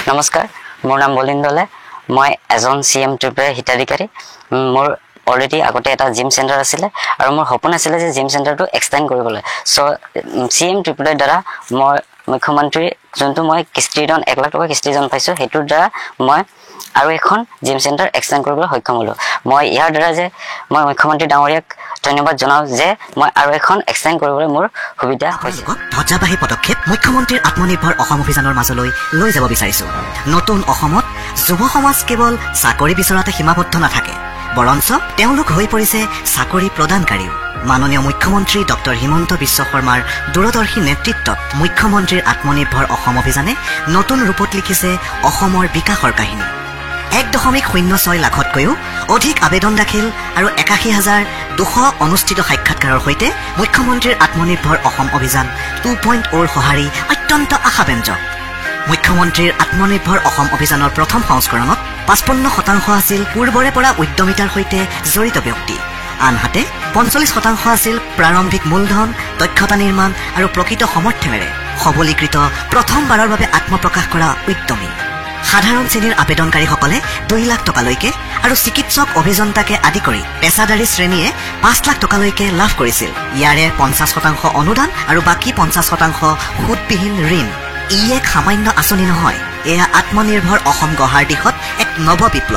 নমস্কাৰ, মোৰ নাম বলিন দলে। মই এজন CM ত্ৰিপুৰাৰ হিতাধিকাৰী। মোৰ অলৰেডি আগতে এটা জিম চেণ্টাৰ আছিলে আৰু মোৰ সপোন আছিলে যে জিম চেণ্টাৰটো এক্সটেণ্ড কৰিবলৈ। চ' CM ত্ৰিপুৰাৰ দ্বাৰা মই মুখ্যমন্ত্ৰীৰ যোনটো মই কিস্তিদান 1 লাখ টকা কিস্তিদান পাইছোঁ, সেইটোৰ দ্বাৰা মই আৰু এখন জিম চেণ্টাৰ এক্সটেণ্ড কৰিবলৈ সক্ষম হ'লোঁ। মই ইয়াৰ দ্বাৰা যে মই মুখ্যমন্ত্ৰী ডাঙৰীয়াক ধন্যবাদ জনাওঁ যে মই আৰু এখন এক্সটেণ্ড কৰিবলৈ মোৰ সুবিধা হৈছে। ধ্বজাবাহী পদক্ষেপ মুখ্যমন্ত্ৰীৰ আত্মনিৰ্ভৰ অসম অভিযানৰ মাজলৈ লৈ যাব বিচাৰিছোঁ। নতুন অসমত যুৱ সমাজ কেৱল চাকৰি বিচৰাতে সীমাবদ্ধ নাথাকে, বৰঞ্চ তেওঁলোক হৈ পৰিছে চাকৰি প্ৰদানকাৰীও। মাননীয় মুখ্যমন্ত্ৰী ডক্টৰ হিমন্ত বিশ্ব শৰ্মাৰ দূৰদৰ্শী নেতৃত্বত মুখ্যমন্ত্ৰীৰ আত্মনিৰ্ভৰ অসম অভিযানে নতুন ৰূপত লিখিছে অসমৰ বিকাশৰ কাহিনী। 1.06 লাখতকৈও অধিক আবেদন দাখিল আৰু 81,200 অনুষ্ঠিত সাক্ষাৎকাৰৰ সৈতে মুখ্যমন্ত্ৰীৰ আত্মনিৰ্ভৰ অসম অভিযান 2.0 সঁহাৰি অত্যন্ত আশাব্যঞ্জক। মুখ্যমন্ত্ৰীৰ আত্মনিৰ্ভৰ অসম অভিযানৰ প্ৰথম সংস্কৰণত 55% আছিল পূৰ্বৰে পৰা উদ্যমিতাৰ সৈতে জড়িত ব্যক্তি, আনহাতে 45% আছিল প্ৰাৰম্ভিক মূলধন, দক্ষতা নিৰ্মাণ আৰু প্ৰকৃত সমৰ্থনেৰে সবলীকৃত প্ৰথমবাৰৰ বাবে আত্মপ্ৰকাশ কৰা উদ্যমী। সাধাৰণ শ্ৰেণীৰ আবেদনকাৰীসকলে 2 লাখ টকালৈকে আৰু চিকিৎসক অভিযন্তাকে আদি কৰি পেছাদাৰী শ্ৰেণীয়ে 5 লাখ টকালৈকে লাভ কৰিছিল। ইয়াৰে 50% অনুদান আৰু বাকী 50% সুদবিহীন ঋণ। ই এক সামান্য আঁচনি নহয়, এয়া আত্মনিৰ্ভৰ অসম গঢ়াৰ দিশত এক নৱ বিপ্লৱ।